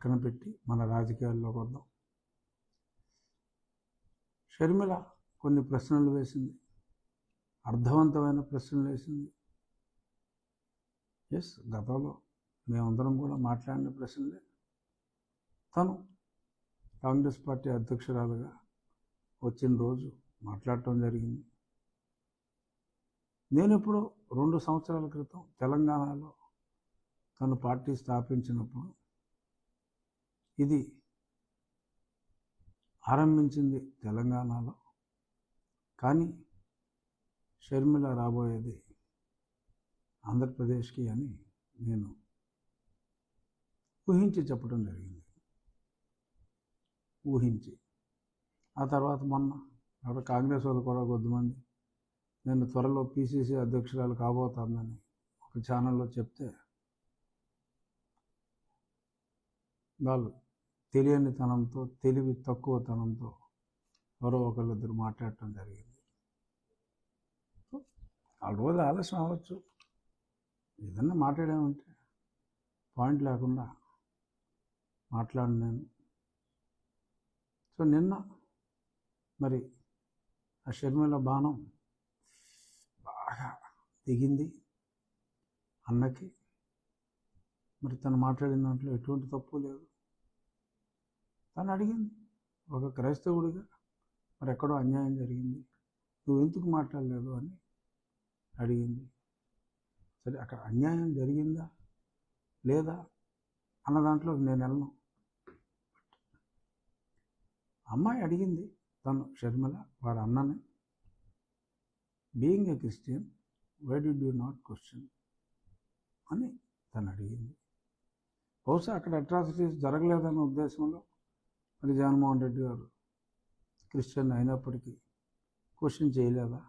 పక్కన పెట్టి మన రాజకీయాల్లోకి వద్దాం. షర్మిల కొన్ని ప్రశ్నలు వేసింది, అర్థవంతమైన ప్రశ్నలు వేసింది. ఎస్, గతంలో మేమందరం కూడా మాట్లాడిన ప్రశ్నలే. తను కాంగ్రెస్ పార్టీ అధ్యక్షురాలుగా వచ్చిన రోజు మాట్లాడటం జరిగింది. నేను ఎప్పుడో 2 సంవత్సరాల క్రితం తెలంగాణలో తను పార్టీ స్థాపించినప్పుడు ఇది ఆరంభించింది తెలంగాణలో, కానీ షర్మిల రాబోయేది ఆంధ్రప్రదేశ్కి అని నేను ఊహించి చెప్పడం జరిగింది. ఊహించి ఆ తర్వాత మొన్న అక్కడ కాంగ్రెస్ వాళ్ళు కూడా కొద్దిమంది నేను త్వరలో పిసిసి అధ్యక్షురాలు కాబోతానని ఒక ఛానల్లో చెప్తే వాళ్ళు తెలియనితనంతో, తెలివి తక్కువతనంతో ఎవరో ఒకళ్ళిద్దరు మాట్లాడటం జరిగింది. ఆ రోజు ఆలస్యం అవ్వచ్చు, ఏదన్నా మాట్లాడామంటే పాయింట్ లేకుండా మాట్లాడి నేను. సో నిన్న మరి ఆ షర్మిల బాణం బాగా దిగింది అన్నకి. మరి తను మాట్లాడిన దాంట్లో ఎటువంటి తప్పు లేదు. తను అడిగింది ఒక క్రైస్తవుడిగా, మరి ఎక్కడో అన్యాయం జరిగింది, నువ్వు ఎందుకు మాట్లాడలేదు అని అడిగింది. సరే, అక్కడ అన్యాయం జరిగిందా లేదా అన్న దాంట్లో నేను వెళ్ళను. అమ్మాయి అడిగింది, తను షర్మిల వారి అన్నని, being a Christian why did you not question అని తను అడిగింది. బహుశా అక్కడ అట్రాసిటీస్ జరగలేదన్న ఉద్దేశంలో మరి జగన్మోహన్ రెడ్డి గారు క్రిస్టియన్ అయినప్పటికీ క్వశ్చన్ చేయలేదా?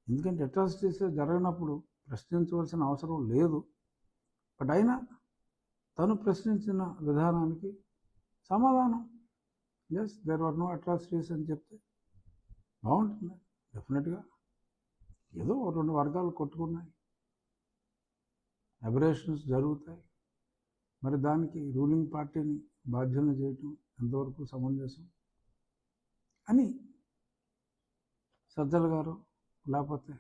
ఎందుకంటే అట్రాసిటీస్ జరగనప్పుడు ప్రశ్నించవలసిన అవసరం లేదు. బట్ అయినా తను ప్రశ్నించిన విధానానికి సమాధానం yes there are no atrocities అని చెప్తే బాగుంటుంది. డెఫినెట్గా ఏదో 2 వర్గాలు కొట్టుకున్నాయి, అబరేషన్స్ జరుగుతాయి, మరి దానికి రూలింగ్ పార్టీని బాధ్యతలు చేయటం ఎంతవరకు సమంజసం అని సజ్జల గారు లేకపోతే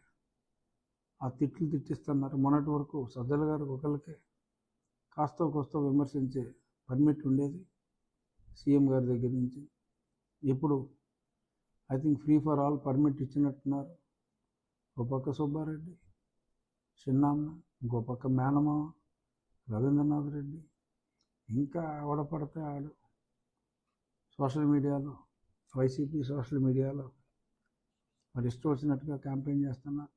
ఆ తిట్లు తిట్టిస్తున్నారు. మొన్నటి వరకు సజ్జల గారు ఒకరికే కాస్త కోస్త విమర్శించే పర్మిట్ ఉండేది సీఎం గారి దగ్గర నుంచి. ఇప్పుడు I think free for all permit ఇచ్చినట్టున్నారు. ఒక పక్క సుబ్బారెడ్డి చిన్నాన్న, ఇంకో పక్క మేనమామ రవీంద్రనాథ్ రెడ్డి, ఇంకా ఆవిడపడితే ఆడు సోషల్ మీడియాలో, వైసీపీ సోషల్ మీడియాలో మరి ఇష్టం వచ్చినట్టుగా క్యాంపెయిన్ చేస్తున్నారు,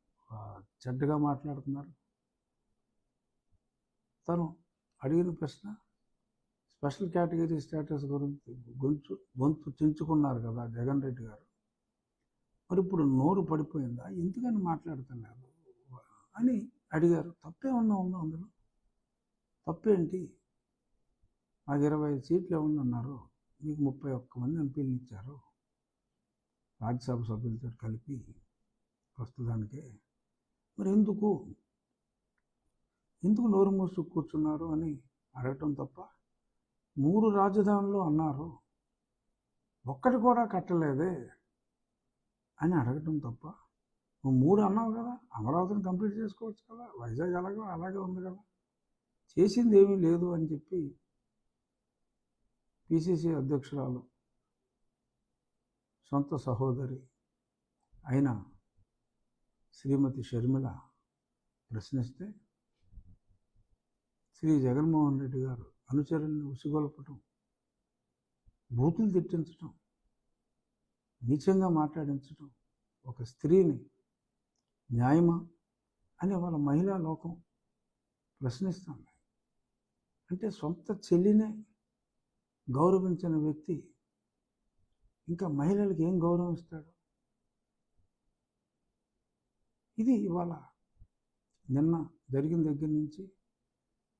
చెడ్డగా మాట్లాడుతున్నారు. తను అడిగిన ప్రశ్న స్పెషల్ కేటగిరీ స్టేటస్ గురించి గొంతు చించుకున్నారు కదా జగన్ రెడ్డి గారు. మరి ఇప్పుడు నోరు పడిపోయిందా, ఎందుకని మాట్లాడుతున్నారు అని అడిగారు. తప్పే ఉందా అందులో? తప్పేంటి? మాకు 25 సీట్లు ఏమన్నారు, మీకు 31 మంది ఎంపీలు ఇచ్చారు రాజ్యసభ సభ్యులతో కలిపి ప్రస్తుతానికే. మరి ఎందుకు నోరు మూసు కూర్చున్నారు అని అడగటం తప్ప. 3 రాజధానులు అన్నారు, ఒక్కటి కూడా కట్టలేదే అని అడగటం తప్ప. నువ్వు 3 అన్నావు కదా, అమరావతిని కంప్లీట్ చేసుకోవచ్చు కదా, వైజాగ్ అలాగే ఉంది కదా, చేసింది ఏమీ లేదు అని చెప్పి పిసిసి అధ్యక్షురాలు సొంత సహోదరి అయిన శ్రీమతి షర్మిల ప్రశ్నిస్తే శ్రీ జగన్మోహన్ రెడ్డి గారు అనుచరుల్ని ఉసిగొల్పటం, బూతులు తిట్టించటం, నీచంగా మాట్లాడించటం ఒక స్త్రీని న్యాయమా అని వాళ్ళ మహిళా లోకం ప్రశ్నిస్తుంది. అంటే సొంత చెల్లినే గౌరవించిన వ్యక్తి ఇంకా మహిళలకు ఏం గౌరవం ఇస్తాడు? ఇది ఇవాళ నిన్న జరిగిన దగ్గర నుంచి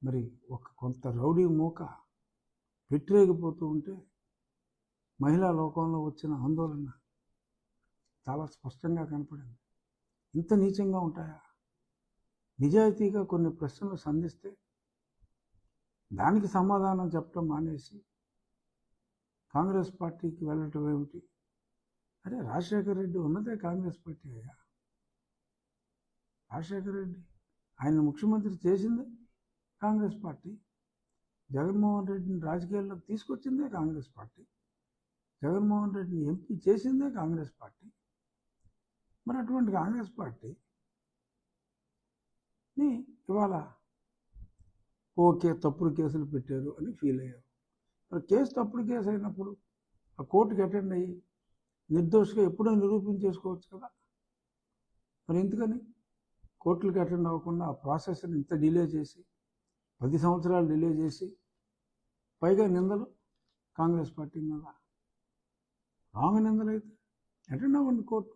మరి కొంత రౌడీ మూక పెట్టిరేగిపోతూ ఉంటే మహిళా లోకంలో వచ్చిన ఆందోళన చాలా స్పష్టంగా కనపడింది. ఇంత నీచంగా ఉంటాయా? నిజాయితీగా కొన్ని ప్రశ్నలు సంధిస్తే దానికి సమాధానం చెప్పడం మానేసి కాంగ్రెస్ పార్టీకి వెళ్ళటం ఏమిటి? అరే రాజశేఖర రెడ్డి ఉన్నదే కాంగ్రెస్ పార్టీ అయ్యా. రాజశేఖర రెడ్డి ఆయన ముఖ్యమంత్రి చేసిందే కాంగ్రెస్ పార్టీ. జగన్మోహన్ రెడ్డిని రాజకీయాల్లోకి తీసుకొచ్చిందే కాంగ్రెస్ పార్టీ. జగన్మోహన్ రెడ్డిని ఎంపీ చేసిందే కాంగ్రెస్ పార్టీ. మరి అటువంటి కాంగ్రెస్ పార్టీని ఇవాళ ఓకే తప్పుడు కేసులు పెట్టారు అని ఫీల్ అయ్యారు. మరి కేసు తప్పుడు కేసు అయినప్పుడు ఆ కోర్టుకి అటెండ్ అయ్యి నిర్దోషిగా ఎప్పుడో నిరూపించేసుకోవచ్చు కదా. మరి ఎందుకని కోర్టులకు అటెండ్ అవ్వకుండా ఆ ప్రాసెస్ని ఇంత డిలే చేసి 10 సంవత్సరాలు డిలే చేసి పైగా నిందలు కాంగ్రెస్ పార్టీ మీద రాంగ్ నిందలు అయితే అటెండ్ అవ్వండి, కోర్టు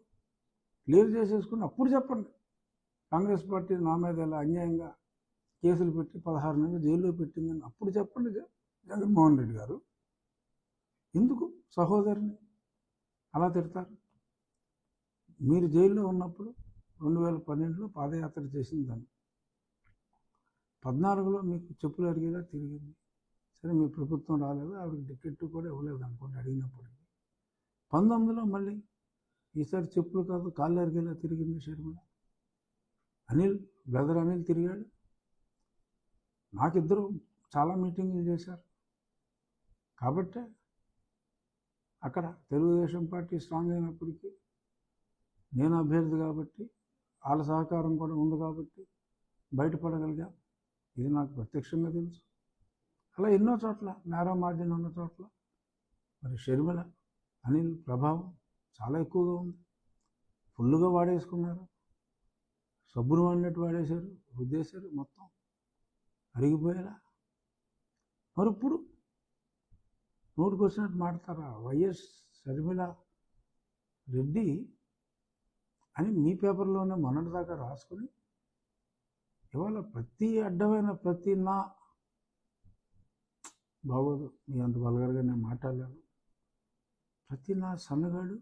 క్లియర్ చేసేసుకుని అప్పుడు చెప్పండి కాంగ్రెస్ పార్టీ నా మీద ఇలా అన్యాయంగా కేసులు పెట్టి 16 నెలలు జైల్లో పెట్టిందని అప్పుడు చెప్పండి. జగన్మోహన్ రెడ్డి గారు ఎందుకు సహోదరిని అలా తిడతారు? మీరు జైల్లో ఉన్నప్పుడు 2012లో పాదయాత్ర చేసింది దాన్ని, 14లో మీకు చెప్పులు అడిగేలా తిరిగింది. సరే మీ ప్రభుత్వం రాలేదు, ఆవిడకి టికెట్ కూడా ఇవ్వలేదు అనుకోండి అడిగినప్పుడు. 19లో మళ్ళీ ఈసారి చెప్పులు కాదు కాళ్ళు అరిగేలా తిరిగింది షర్మిల. అనిల్ బ్రదర్ అనిల్ తిరిగాడు. నాకిద్దరు చాలా మీటింగులు చేశారు కాబట్టే అక్కడ తెలుగుదేశం పార్టీ స్ట్రాంగ్ అయినప్పటికీ నేను అభ్యర్థి కాబట్టి వాళ్ళ సహకారం కూడా ఉంది కాబట్టి బయటపడగలిగా. ఇది నాకు ప్రత్యక్షంగా తెలుసు. అలా ఎన్నో చోట్ల నేరో మార్జిన్ ఉన్న చోట్ల మరి షర్మిల అనిల్ ప్రభావం చాలా ఎక్కువగా ఉంది. ఫుల్లుగా వాడేసుకున్నారు, సబ్బును వాడినట్టు వాడేశారు, రుద్దేశారు, మొత్తం అరిగిపోయేలా. మరి ఇప్పుడు నోటికి వచ్చినట్టు మాడతారా? వైఎస్ షర్మిల రెడ్డి అని మీ పేపర్లోనే మొన్నటిదాకా రాసుకుని ఇవాళ ప్రతి అడ్డమైన ప్రతి నా బాగోదు, మీ అంత వల్గర్గా నేను మాట్లాడలేను. ప్రతి నా సన్నగాడు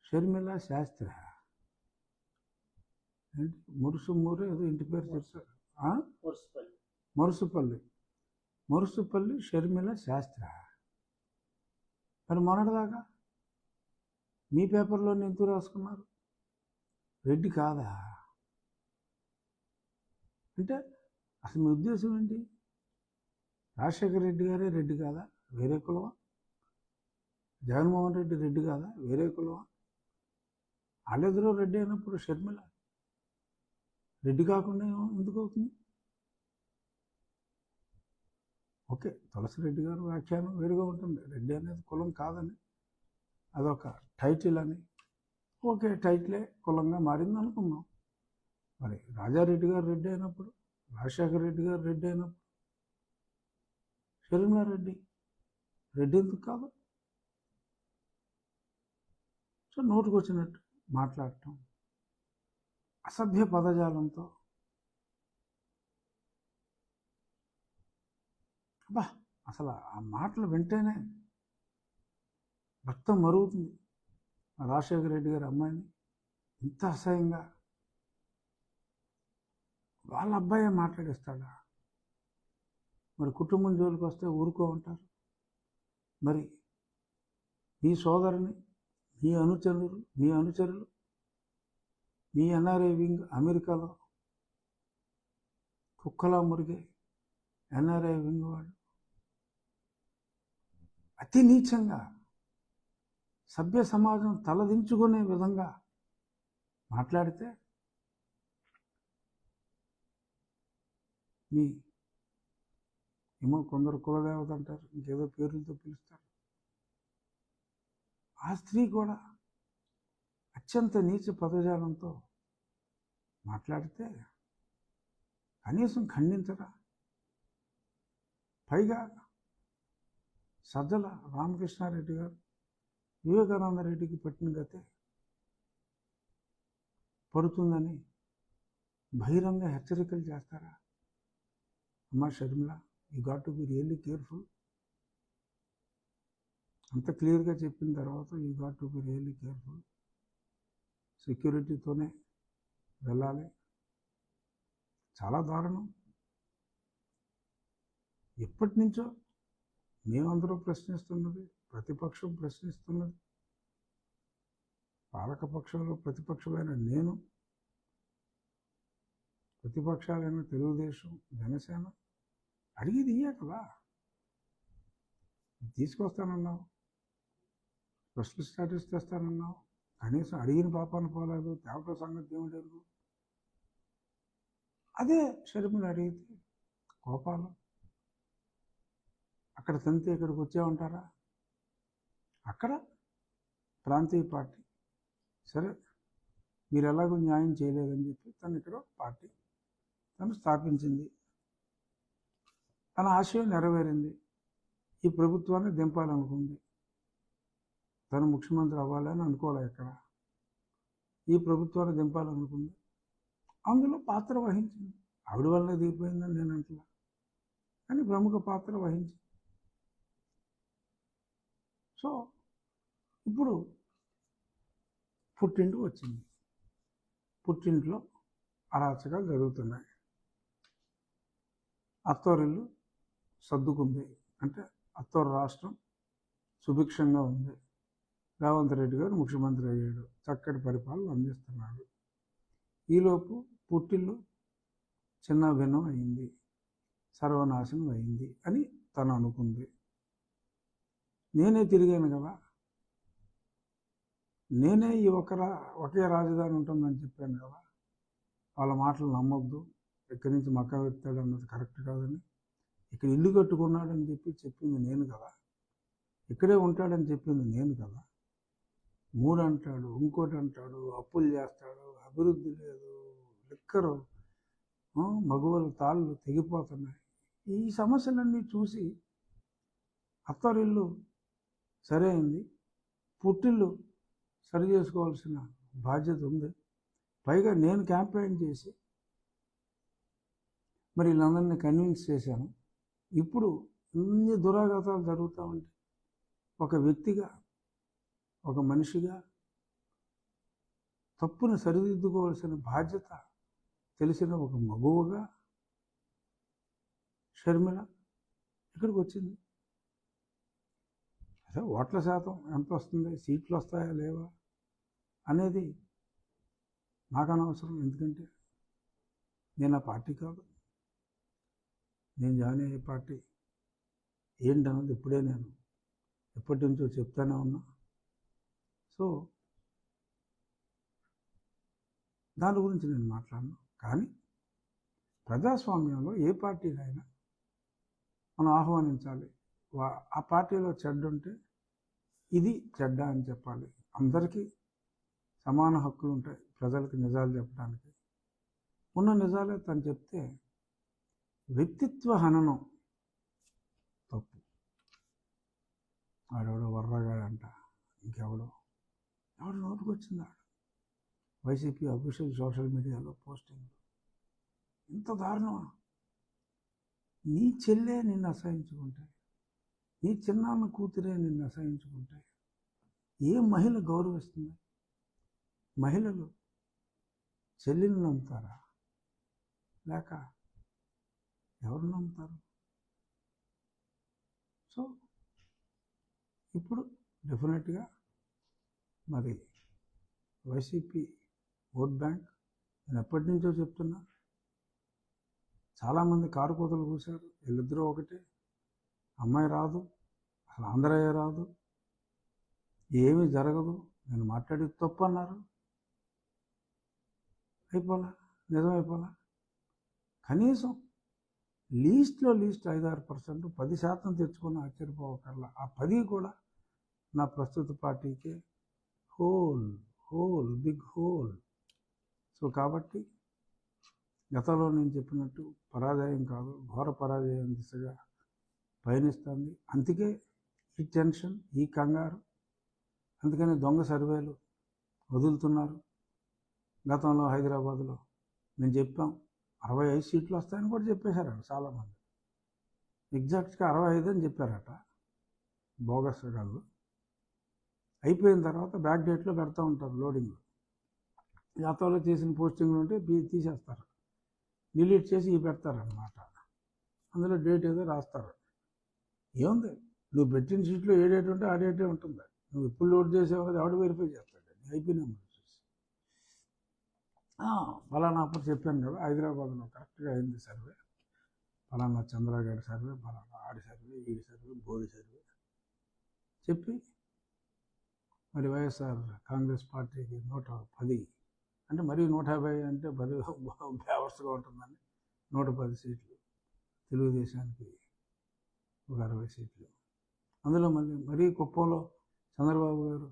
షర్మిల శాస్త్రి మురుసుమూరు ఏదో ఇంటి పేరు చెప్పారు, మురుసుపల్లి షర్మిల శాస్త్రి. మరి మొన్నటిదాకా మీ పేపర్లో ఎందుకు రాసుకున్నారు? రెడ్డి కాదా అంటే అసలు మీ ఉద్దేశం ఏంటి? రాజశేఖర రెడ్డి గారే రెడ్డి కాదా, వేరే కులమా? జగన్మోహన్ రెడ్డి రెడ్డి కాదా, వేరే కులమా? వాళ్ళెదురో రెడ్డి అయినప్పుడు షర్మిల రెడ్డి కాకుండా ఎందుకు అవుతుంది? ఓకే తులసిరెడ్డి గారు వ్యాఖ్యానం వేరుగా ఉంటుంది, రెడ్డి అనేది కులం కాదని, అదొక టైటిల్ అని. ఓకే టైటిలే కులంగా మారింది అనుకుందాం. మరి రాజారెడ్డి గారు రెడ్డి అయినప్పుడు, రాజశేఖర రెడ్డి గారు రెడ్డి అయినప్పుడు షర్మిల రెడ్డి ఎందుకు కాదు? సో నోటుకు వచ్చినట్టు మాట్లాడటం, అసభ్య పదజాలంతో అబ్బా అసలు ఆ మాటలు వింటేనే రక్తం మరుగుతుంది. రాజశేఖర రెడ్డి గారి అమ్మాయిని ఇంత అసహ్యంగా వాళ్ళ అబ్బాయే మాట్లాడిస్తాడా? మరి కుటుంబం జోలికి వస్తే ఊరుకో ఉంటారు. మరి మీ సోదరుని మీ అనుచరులు మీ ఎన్ఆర్ఐ వింగ్ అమెరికాలో కుక్కలా మురిగే ఎన్ఆర్ఐ వింగ్ వాడు అతి నీచంగా సభ్య సమాజం తలదించుకునే విధంగా మాట్లాడితే మీ ఏమో కొందరు కులదేవత అంటారు, ఇంకేదో పేర్లతో పిలుస్తారు. ఆ స్త్రీ కూడా అత్యంత నీచ పదజాలంతో మాట్లాడితే కనీసం ఖండించరా? పైగా సజ్జల రామకృష్ణారెడ్డి గారు వివేకానంద రెడ్డికి పట్టిన గతే పడుతుందని బహిరంగ హెచ్చరికలు చేస్తారా? అమ్మా Sharmila, you got to be really careful. అంత క్లియర్గా చెప్పిన తర్వాత you got to be really careful. సెక్యూరిటీతోనే వెళ్ళాలి. చాలా దారుణం. ఎప్పటి నుంచో మేమందరూ ప్రశ్నిస్తున్నది, ప్రతిపక్షం ప్రశ్నిస్తున్నది, పాలకపక్షంలో ప్రతిపక్షమైన నేను, ప్రతిపక్షాలైన తెలుగుదేశం, జనసేన అడిగేది ఇయ్యే కదా. తీసుకొస్తానన్నావు, స్పెషల్ స్టాటస్ తెస్తానన్నావు, కనీసం అడిగిన పాపాన పోలేదు, తేవట సంగతి ఏమిటెరుగు. అదే షర్మిల అడిగితే కోపాలు, అక్కడ తంతే ఇక్కడికి వచ్చామంటారా? అక్కడ ప్రాంతీయ పార్టీ, సరే మీరు ఎలాగో న్యాయం చేయలేదని చెప్పి తను ఇక్కడ పార్టీ తను స్థాపించింది, తన ఆశయం నెరవేరింది, ఈ ప్రభుత్వాన్ని దింపాలనుకుంది. తను ముఖ్యమంత్రి అవ్వాలని అనుకోలే, ఇక్కడ ఈ ప్రభుత్వాన్ని దింపాలనుకుంది, అందులో పాత్ర వహించింది. ఆవిడ వల్లే దిగిపోయిందని నేను అంటున్నా, కానీ ప్రముఖ పాత్ర వహించింది. సో ఇప్పుడు పుట్టింటికి వచ్చింది, పుట్టింట్లో అరాచకాలు జరుగుతున్నాయి. అత్తోరిల్లు సర్దుకుంది, అంటే అత్తోరు రాష్ట్రం సుభిక్షంగా ఉంది. రేవంత్ రెడ్డి గారు ముఖ్యమంత్రి అయ్యాడు, చక్కటి పరిపాలన అందిస్తున్నాడు. ఈలోపు పుట్టిల్లు చిన్న భిన్నం అయింది, సర్వనాశనం అయింది అని తను అనుకుంది. నేనే తిరిగాను కదా, నేనే ఈ ఒకే రాజధాని ఉంటుందని చెప్పాను కదా, వాళ్ళ మాటలు నమ్మొద్దు, ఇక్కడి నుంచి మక్క వెళ్తాడు అన్నది కరెక్ట్ కాదని, ఇక్కడ ఇల్లు కట్టుకున్నాడని చెప్పింది నేను కదా, ఇక్కడే ఉంటాడని చెప్పింది నేను కదా. 3 అంటాడు, ఇంకోటి అంటాడు, అప్పులు చేస్తాడు, అభివృద్ధి లేదు, లిక్కరు, మగవాళ్ళ తాళ్ళు తెగిపోతున్నాయి. ఈ సమస్యలన్నీ చూసి అత్తరిల్లు సరే అయింది, పుట్టిల్లు సరి చేసుకోవాల్సిన బాధ్యత ఉంది. పైగా నేను క్యాంపెయిన్ చేసి మరి వీళ్ళందరినీ కన్విన్స్ చేశాను. ఇప్పుడు ఇన్ని దురాఘాతాలు జరుగుతూ ఉంటే ఒక వ్యక్తిగా, ఒక మనిషిగా తప్పును సరిదిద్దుకోవాల్సిన బాధ్యత తెలిసిన ఒక మగువగా షర్మిల ఇక్కడికి వచ్చింది. అదే ఓట్ల శాతం ఎంత వస్తుంది, సీట్లు వస్తాయా లేవా అనేది నాకు అనవసరం. ఎందుకంటే నేను ఆ పార్టీ కాదు, నేను జాయిన్ అయ్యే పార్టీ ఏంటన్నది ఇప్పుడే నేను ఎప్పటి నుంచో చెప్తానే ఉన్నా. సో దాని గురించి నేను మాట్లాడను. కానీ ప్రజాస్వామ్యంలో ఏ పార్టీనైనా మనం ఆహ్వానించాలి. ఆ పార్టీలో చెడ్డ ఉంటే ఇది చెడ్డ అని చెప్పాలి. అందరికీ సమాన హక్కులు ఉంటాయి ప్రజలకు నిజాలు చెప్పడానికి. ఉన్న నిజాలే తను చెప్తే వ్యక్తిత్వ హననం తప్పు. ఆడెవడో వర్రగాడంట, ఎవడు నోటుకు వచ్చింది ఆడు వైసీపీ అఫీషియల్ సోషల్ మీడియాలో పోస్టింగ్. ఇంత దారుణమా? నీ చెల్లె నిన్ను అసహించుకుంటే, నీ చిన్నాన్న కూతురే నిన్ను అసహించుకుంటే ఏ మహిళ గౌరవిస్తుంది? మహిళలు చెల్లిని నమ్ముతారా, లేక ఎవరు నమ్ముతారు? సో ఇప్పుడు డెఫినెట్గా మరి వైసీపీ ఓట్ బ్యాంక్, నేను ఎప్పటి నుంచో చెప్తున్నా, చాలామంది కారు కూతలు కూశారు, వీళ్ళిద్దరూ ఒకటే, అమ్మాయి రాదు, అసలు ఆంధ్రయ్య రాదు, ఏమీ జరగదు, నేను మాట్లాడేది తప్పు అన్నారు. అయిపోలా, నిజమైపోలా. కనీసం లీస్ట్లో లీస్ట్ 5-6%, 10% తెచ్చుకున్న ఆశ్చర్యపోవకర్లా. ఆ 10 కూడా నా ప్రస్తుత పార్టీకే బిగ్ హోల్. సో కాబట్టి గతంలో నేను చెప్పినట్టు పరాజయం కాదు, ఘోర పరాజయం దిశగా పయనిస్తుంది. అందుకే ఈ టెన్షన్, ఈ కంగారు. అందుకని దొంగ సర్వేలు వదులుతున్నారు. గతంలో హైదరాబాద్లో మేము చెప్పాం 65 సీట్లు వస్తాయని కూడా చెప్పేశారట చాలామంది. ఎగ్జాక్ట్గా 65 అని చెప్పారట బోగస్ గాళ్ళు. అయిపోయిన తర్వాత బ్యాక్ డేట్లో పెడతా ఉంటారు లోడింగ్లో. గతంలో చేసిన పోస్టింగ్లు ఉంటే తీసేస్తారు. డిలీట్ చేసి ఇవి పెడతారనమాట. అందులో డేట్ ఏదో రాస్తారు. ఏముంది, నువ్వు పెట్టిన షీట్లో ఏ డేట్ ఉంటే ఆ డేటే ఉంటుంది. నువ్వు ఎప్పుడు లోడ్ చేసావు కదా ఎవడు వెరిఫై చేస్తాడు? ఐపీ నెంబర్ చూసి ఫలానా అప్పుడు చెప్పాను కదా, హైదరాబాద్లో కరెక్ట్గా అయింది సర్వే, ఫలానా చంద్రగాడి సర్వే, ఫలానా ఆడి సర్వే, ఈడి సర్వే, బోడి సర్వే చెప్పి మరి వైఎస్ఆర్ కాంగ్రెస్ పార్టీకి 110 అంటే మరీ 150 అంటే మరీ బేవర్స్గా ఉంటుందని 110 సీట్లు, తెలుగుదేశానికి ఒక 60 సీట్లు. అందులో మరీ కుప్పంలో చంద్రబాబు గారు,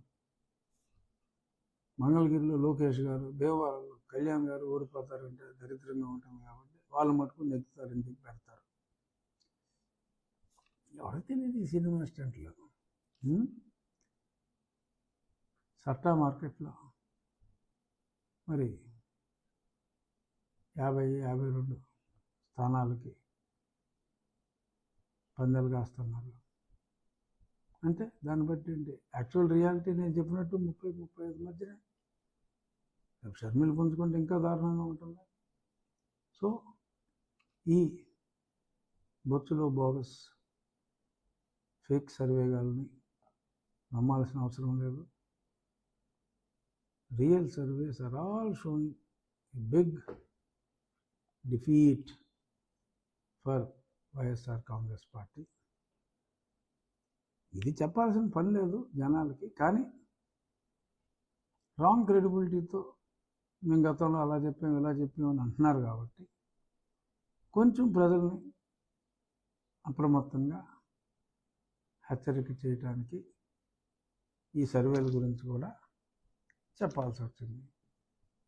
మంగళగిరిలో లోకేష్ గారు, దేవవాడలో కళ్యాణ్ గారు ఓడిపోతారంటే దరిద్రంగా ఉంటుంది కాబట్టి వాళ్ళు మటుకు నెగ్గుతారని చెప్పి పెడతారు. ఎవరికి తెలియదు ఈ సినిమా స్టంట్లో. సట్టా మార్కెట్లో మరి 50-52 స్థానాలకి పందాలు కాస్తున్నారు. అంటే దాన్ని బట్టి ఏంటి, యాక్చువల్ రియాలిటీ నేను చెప్పినట్టు 30-35 మధ్యనే. షర్మిలు పుంజుకుంటే ఇంకా దారుణంగా ఉంటుంది. సో ఈ బొచ్చులో బోగస్ ఫేక్ సర్వేగాల్ని నమ్మాల్సిన అవసరం లేదు. Real surveys are all showing a big defeat for YSR Congress party. ఇది చెప్పాల్సిన పని లేదు జనాలకి, కానీ రాంగ్ క్రెడిబిలిటీతో మేము గతంలో అలా చెప్పాము ఇలా చెప్పామని అంటున్నారు కాబట్టి కొంచెం ప్రజల్ని అప్రమత్తంగా హెచ్చరిక చేయడానికి ఈ సర్వేల గురించి కూడా చెప్పాల్సి వచ్చింది.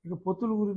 ఇక పొత్తుల గురించి